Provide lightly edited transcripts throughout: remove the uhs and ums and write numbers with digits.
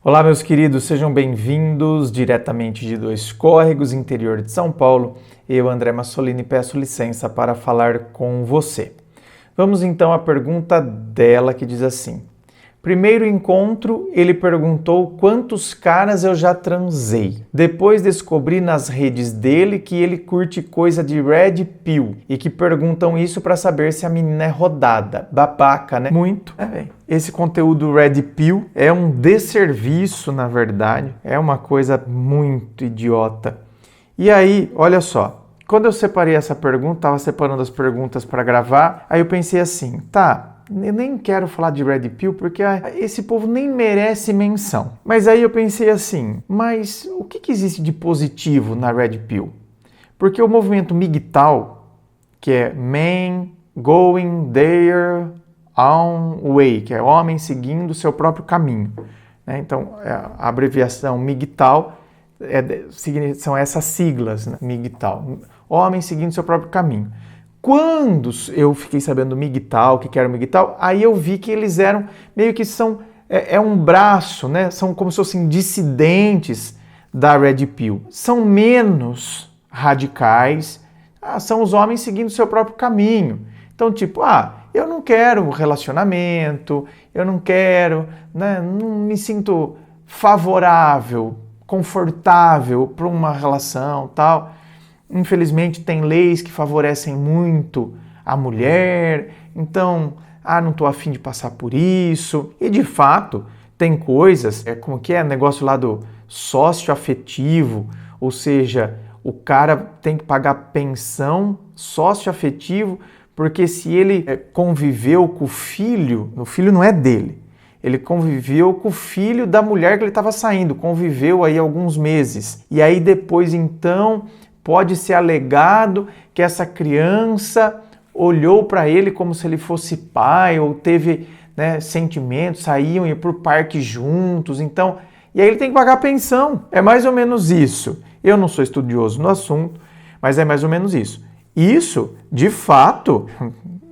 Olá, meus queridos, sejam bem-vindos diretamente de Dois Córregos, interior de São Paulo. Eu, André Massolini, peço licença para falar com você. Vamos então à pergunta dela que diz assim: primeiro encontro, ele perguntou quantos caras eu já transei. Depois descobri nas redes dele que ele curte coisa de Red Pill e que perguntam isso para saber se a menina é rodada. Babaca, né? Muito. Esse conteúdo Red Pill é um desserviço, na verdade. É uma coisa muito idiota. E aí, olha só. Quando eu separei essa pergunta, estava separando as perguntas para gravar, aí eu pensei assim, eu nem quero falar de Red Pill porque esse povo nem merece menção. Mas aí eu pensei assim, mas o que existe de positivo na Red Pill? Porque o movimento MGTOW, que é Men Going Their Own Way, que é homem seguindo o seu próprio caminho, né? Então, a abreviação MGTOW são essas siglas, né? MGTOW, homem seguindo o seu próprio caminho. Quando eu fiquei sabendo do MGTOW, o que era o MGTOW, aí eu vi que eles eram meio que são um braço, né? São como se fossem dissidentes da Red Pill. São menos radicais, são os homens seguindo o seu próprio caminho. Então, tipo, eu não quero relacionamento, eu não quero, né? Não me sinto favorável, confortável para uma relação, tal. Infelizmente tem leis que favorecem muito a mulher, então, não estou afim de passar por isso. E de fato, tem coisas, como que é o negócio lá do sócio afetivo, ou seja, o cara tem que pagar pensão sócio afetivo, porque se ele conviveu com o filho não é dele, ele conviveu com o filho da mulher que ele estava saindo, conviveu aí alguns meses, e aí depois então pode ser alegado que essa criança olhou para ele como se ele fosse pai, ou teve, né, sentimentos, saíam e iam para o parque juntos, então, e aí ele tem que pagar pensão. É mais ou menos isso. Eu não sou estudioso no assunto, mas é mais ou menos isso. Isso, de fato,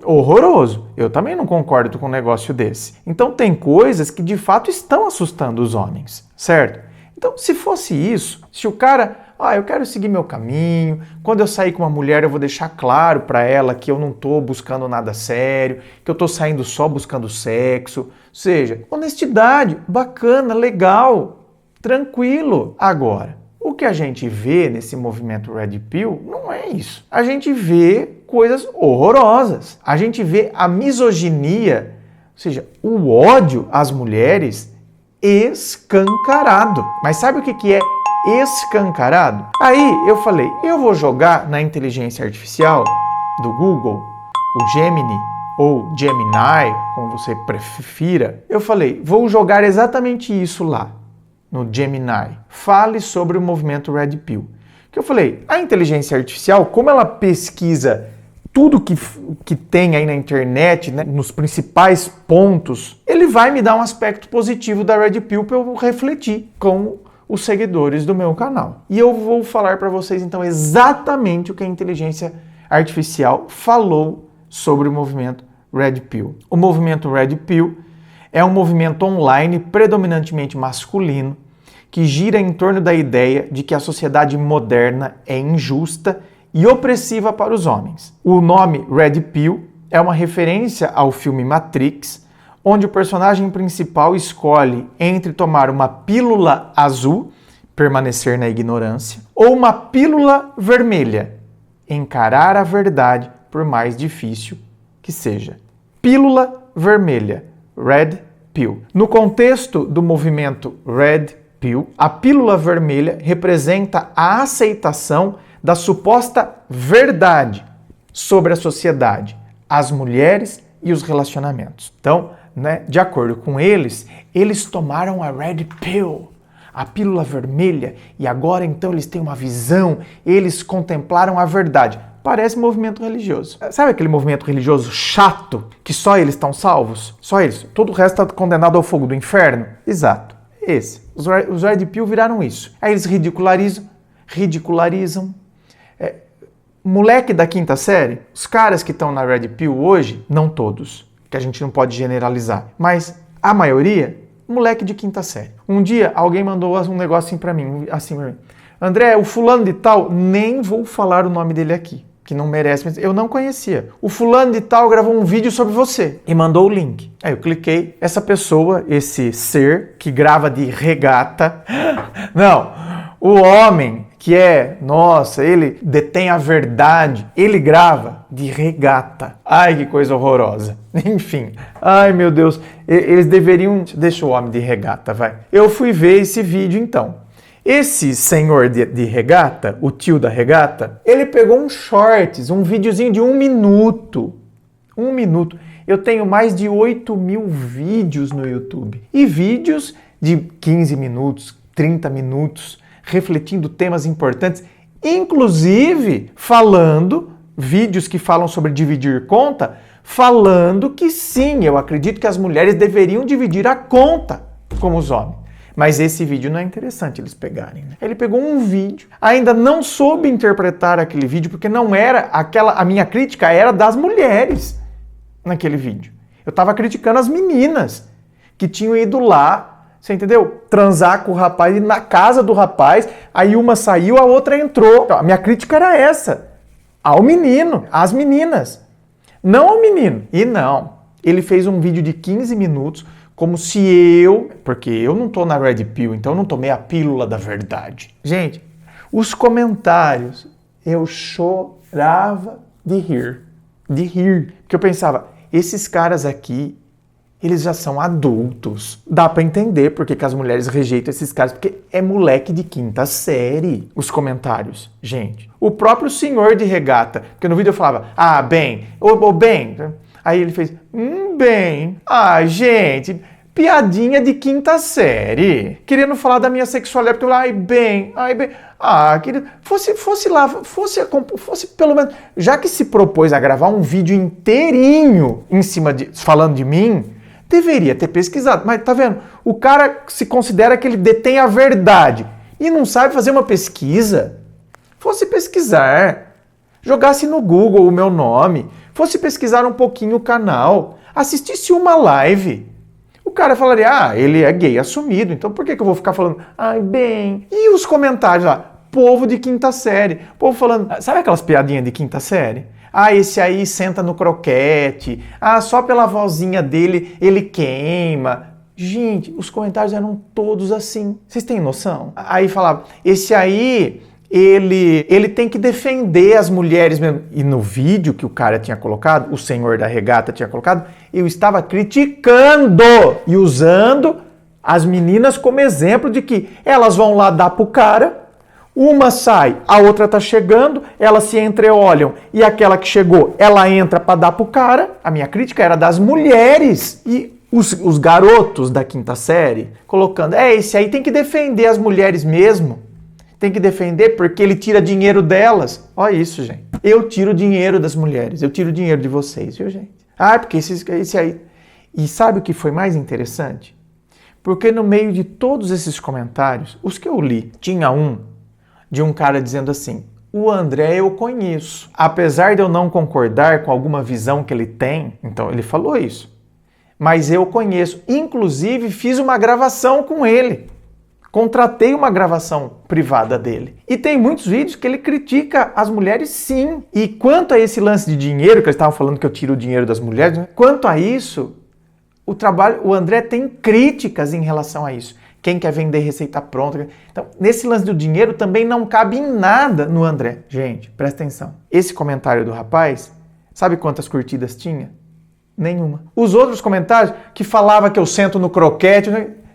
horroroso. Eu também não concordo com um negócio desse. Então tem coisas que de fato estão assustando os homens, certo? Então, se fosse isso, se o cara, eu quero seguir meu caminho, quando eu sair com uma mulher eu vou deixar claro para ela que eu não estou buscando nada sério, que eu estou saindo só buscando sexo, ou seja, honestidade, bacana, legal, tranquilo. Agora, o que a gente vê nesse movimento Red Pill não é isso. A gente vê coisas horrorosas. A gente vê a misoginia, ou seja, o ódio às mulheres escancarado. Mas sabe o que é escancarado? Aí eu falei, eu vou jogar na inteligência artificial do Google, o Gemini ou Gemini, como você prefira. Eu falei, vou jogar exatamente isso lá no Gemini. Fale sobre o movimento Red Pill. Que eu falei, a inteligência artificial, como ela pesquisa tudo que tem aí na internet, né, nos principais pontos, ele vai me dar um aspecto positivo da Red Pill para eu refletir com os seguidores do meu canal. E eu vou falar para vocês então exatamente o que a inteligência artificial falou sobre o movimento Red Pill. O movimento Red Pill é um movimento online predominantemente masculino que gira em torno da ideia de que a sociedade moderna é injusta e opressiva para os homens. O nome Red Pill é uma referência ao filme Matrix, onde o personagem principal escolhe entre tomar uma pílula azul, permanecer na ignorância, ou uma pílula vermelha, encarar a verdade por mais difícil que seja. Pílula vermelha, Red Pill. No contexto do movimento Red Pill, a pílula vermelha representa a aceitação da suposta verdade sobre a sociedade, as mulheres e os relacionamentos. Então, né, de acordo com eles tomaram a Red Pill, a pílula vermelha, e agora então eles têm uma visão, eles contemplaram a verdade. Parece movimento religioso. Sabe aquele movimento religioso chato, que só eles estão salvos? Só eles. Todo o resto está condenado ao fogo do inferno? Exato. Esse. Os Red Pill viraram isso. Aí eles ridicularizam. Moleque da quinta série, os caras que estão na Red Pill hoje, não todos, que a gente não pode generalizar, mas a maioria moleque de quinta série. Um dia alguém mandou um negócio assim pra mim, André, o fulano de tal, nem vou falar o nome dele aqui, que não merece, mas eu não conhecia. O fulano de tal gravou um vídeo sobre você e mandou o link. Aí eu cliquei, essa pessoa, esse ser que grava de regata, não, o homem que nossa, ele detém a verdade, ele grava de regata. Ai, que coisa horrorosa. Enfim, ai meu Deus, eles deveriam... Deixa o homem de regata, vai. Eu fui ver esse vídeo então. Esse senhor de regata, o tio da regata, ele pegou um shorts, um videozinho de 1 minuto. 1 minuto. Eu tenho mais de 8.000 vídeos no YouTube. E vídeos de 15 minutos, 30 minutos, refletindo temas importantes, inclusive falando, vídeos que falam sobre dividir conta, falando que sim, eu acredito que as mulheres deveriam dividir a conta como os homens. Mas esse vídeo não é interessante eles pegarem, né? Ele pegou um vídeo, ainda não soube interpretar aquele vídeo, porque não era a minha crítica era das mulheres naquele vídeo. Eu estava criticando as meninas que tinham ido lá, você entendeu? Transar com o rapaz, ir na casa do rapaz, aí uma saiu, a outra entrou. A minha crítica era essa, ao menino, às meninas, não ao menino. E não, ele fez um vídeo de 15 minutos, como se porque eu não tô na Red Pill, então eu não tomei a pílula da verdade. Gente, os comentários, eu chorava de rir, porque eu pensava, esses caras aqui, eles já são adultos. Dá pra entender porque que as mulheres rejeitam esses caras, porque é moleque de quinta série. Os comentários, gente. O próprio senhor de regata, porque no vídeo eu falava, bem, bem. Aí ele fez, bem. Gente, piadinha de quinta série. Querendo falar da minha sexualidade, porque eu falava, bem. Querido, fosse pelo menos, já que se propôs a gravar um vídeo inteirinho falando de mim, deveria ter pesquisado. Mas tá vendo? O cara se considera que ele detém a verdade e não sabe fazer uma pesquisa. Fosse pesquisar, jogasse no Google o meu nome, fosse pesquisar um pouquinho o canal, assistisse uma live. O cara falaria, ele é gay assumido, então por que eu vou ficar falando, bem... E os comentários lá, povo de quinta série, povo falando, sabe aquelas piadinhas de quinta série? Esse aí senta no croquete, só pela vozinha dele ele queima. Gente, os comentários eram todos assim, vocês têm noção? Aí falava, esse aí... Ele tem que defender as mulheres mesmo. E no vídeo que o cara tinha colocado, o senhor da regata tinha colocado, eu estava criticando e usando as meninas como exemplo de que elas vão lá dar pro cara, uma sai, a outra tá chegando, elas se entreolham e aquela que chegou, ela entra para dar pro cara. A minha crítica era das mulheres e os garotos da quinta série colocando, esse aí tem que defender as mulheres mesmo. Tem que defender porque ele tira dinheiro delas. Olha isso, gente. Eu tiro dinheiro das mulheres. Eu tiro dinheiro de vocês, viu, gente? Porque esse aí... E sabe o que foi mais interessante? Porque no meio de todos esses comentários, os que eu li, tinha um de um cara dizendo assim, o André eu conheço. Apesar de eu não concordar com alguma visão que ele tem, então ele falou isso, mas eu conheço. Inclusive, fiz uma gravação com ele. Contratei uma gravação privada dele. E tem muitos vídeos que ele critica as mulheres, sim. E quanto a esse lance de dinheiro, que eles estavam falando que eu tiro o dinheiro das mulheres, quanto a isso, o André tem críticas em relação a isso. Quem quer vender receita pronta. Então, nesse lance do dinheiro também não cabe em nada no André. Gente, presta atenção. Esse comentário do rapaz, sabe quantas curtidas tinha? Nenhuma. Os outros comentários que falava que eu sento no croquete...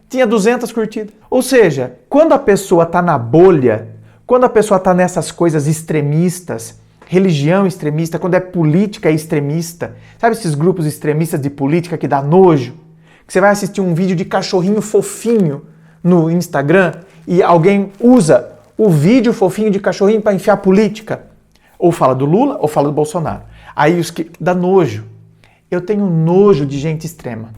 tinha 200 curtidas. Ou seja, quando a pessoa está na bolha, quando a pessoa está nessas coisas extremistas, religião extremista, quando é política extremista, sabe esses grupos extremistas de política que dá nojo? Que você vai assistir um vídeo de cachorrinho fofinho no Instagram e alguém usa o vídeo fofinho de cachorrinho para enfiar política. Ou fala do Lula ou fala do Bolsonaro. Aí os que dá nojo. Eu tenho nojo de gente extrema.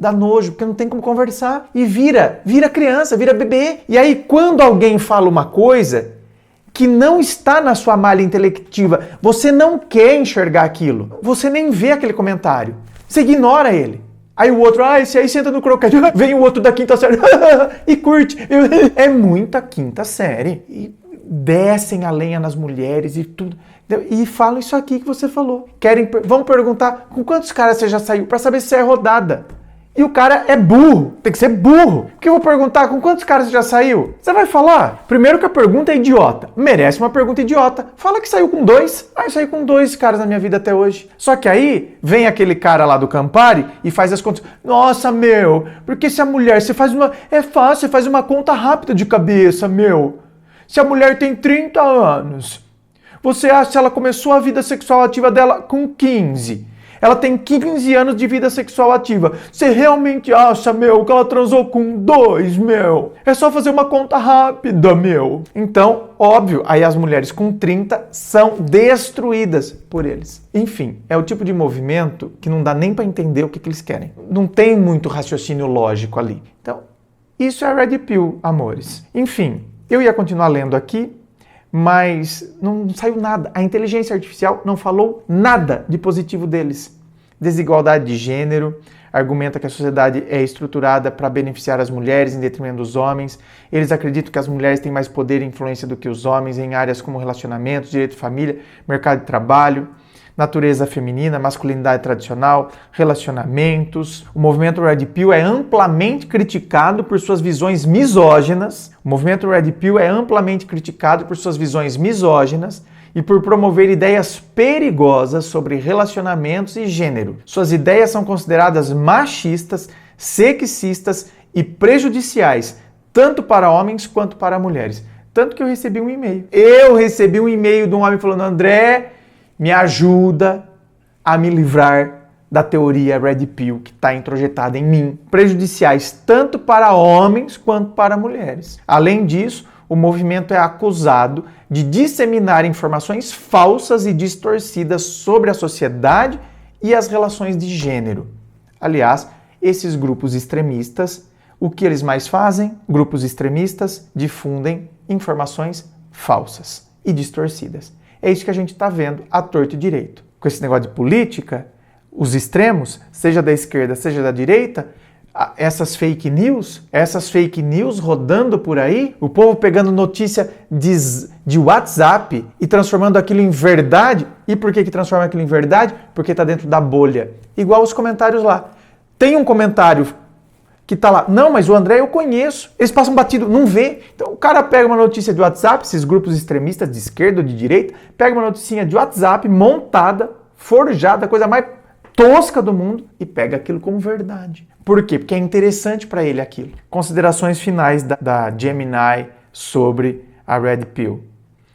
Dá nojo, porque não tem como conversar. E vira criança, vira bebê. E aí, quando alguém fala uma coisa que não está na sua malha intelectiva, você não quer enxergar aquilo. Você nem vê aquele comentário. Você ignora ele. Aí o outro, esse aí senta no croquete. Vem o outro da quinta série e curte. É muita quinta série. E descem a lenha nas mulheres e tudo. E falam isso aqui que você falou. Vão perguntar com quantos caras você já saiu para saber se é rodada. E o cara é burro, tem que ser burro. Porque eu vou perguntar com quantos caras você já saiu? Você vai falar? Primeiro que a pergunta é idiota. Merece uma pergunta idiota. Fala que saiu com 2. Eu saí com 2 caras na minha vida até hoje. Só que aí vem aquele cara lá do Campari e faz as contas. Nossa, meu, porque se a mulher, você faz uma... É fácil, você faz uma conta rápida de cabeça, meu. Se a mulher tem 30 anos, você acha que ela começou a vida sexual ativa dela com 15. Ela tem 15 anos de vida sexual ativa. Você realmente acha, meu, que ela transou com 2, meu? É só fazer uma conta rápida, meu. Então, óbvio, aí as mulheres com 30 são destruídas por eles. Enfim, é o tipo de movimento que não dá nem para entender o que eles querem. Não tem muito raciocínio lógico ali. Então, isso é Red Pill, amores. Enfim, eu ia continuar lendo aqui, mas não saiu nada. A inteligência artificial não falou nada de positivo deles. Desigualdade de gênero, argumenta que a sociedade é estruturada para beneficiar as mulheres em detrimento dos homens. Eles acreditam que as mulheres têm mais poder e influência do que os homens em áreas como relacionamentos, direito de família, mercado de trabalho, natureza feminina, masculinidade tradicional, relacionamentos. O movimento Red Pill é amplamente criticado por suas visões misóginas. O movimento Red Pill é amplamente criticado por suas visões misóginas e por promover ideias perigosas sobre relacionamentos e gênero. Suas ideias são consideradas machistas, sexistas e prejudiciais, tanto para homens quanto para mulheres. Tanto que eu recebi um e-mail. Eu recebi um e-mail de um homem falando: André, me ajuda a me livrar da teoria Red Pill que está introjetada em mim, prejudiciais tanto para homens quanto para mulheres. Além disso, o movimento é acusado de disseminar informações falsas e distorcidas sobre a sociedade e as relações de gênero. Aliás, esses grupos extremistas, o que eles mais fazem? Grupos extremistas difundem informações falsas e distorcidas. É isso que a gente está vendo à torto e direito. Com esse negócio de política, os extremos, seja da esquerda, seja da direita, essas fake news rodando por aí, o povo pegando notícia de WhatsApp e transformando aquilo em verdade. E por que transforma aquilo em verdade? Porque está dentro da bolha. Igual os comentários lá. Tem um comentário que tá lá, não, mas o André eu conheço, eles passam batido, não vê. Então o cara pega uma notícia de WhatsApp, esses grupos extremistas de esquerda ou de direita, pega uma noticinha de WhatsApp montada, forjada, coisa mais tosca do mundo e pega aquilo como verdade. Por quê? Porque é interessante para ele aquilo. Considerações finais da Gemini sobre a Red Pill.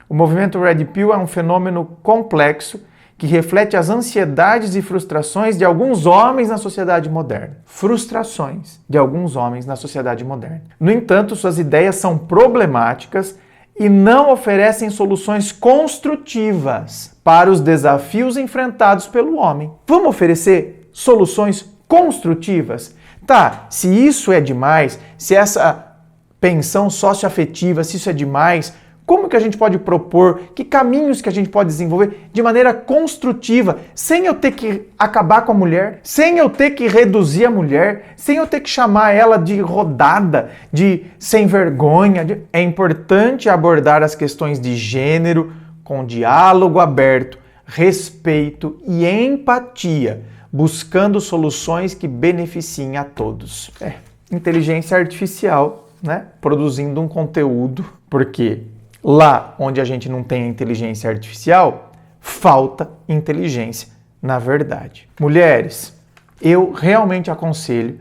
O movimento Red Pill é um fenômeno complexo que reflete as ansiedades e frustrações de alguns homens na sociedade moderna. Frustrações de alguns homens na sociedade moderna. No entanto, suas ideias são problemáticas e não oferecem soluções construtivas para os desafios enfrentados pelo homem. Vamos oferecer soluções construtivas? Tá, se isso é demais, se essa pensão socioafetiva, se isso é demais, como que a gente pode propor, que caminhos que a gente pode desenvolver de maneira construtiva, sem eu ter que acabar com a mulher, sem eu ter que reduzir a mulher, sem eu ter que chamar ela de rodada, de sem vergonha. É importante abordar as questões de gênero com diálogo aberto, respeito e empatia, buscando soluções que beneficiem a todos. Inteligência artificial, né? Produzindo um conteúdo, porque lá onde a gente não tem inteligência artificial, falta inteligência, na verdade. Mulheres, eu realmente aconselho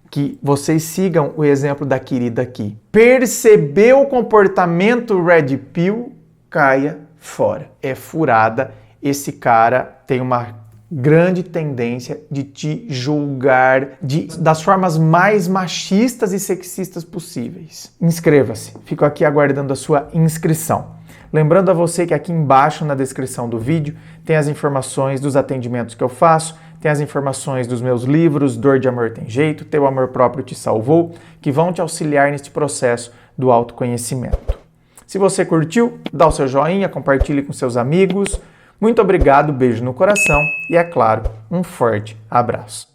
que vocês sigam o exemplo da querida aqui. Percebeu o comportamento Red Pill, caia fora. É furada. Esse cara tem uma grande tendência de te julgar das formas mais machistas e sexistas possíveis. Inscreva-se. Fico aqui aguardando a sua inscrição. Lembrando a você que aqui embaixo na descrição do vídeo tem as informações dos atendimentos que eu faço, tem as informações dos meus livros, Dor de Amor Tem Jeito, Teu Amor Próprio Te Salvou, que vão te auxiliar neste processo do autoconhecimento. Se você curtiu, dá o seu joinha, compartilhe com seus amigos. Muito obrigado, beijo no coração e, é claro, um forte abraço.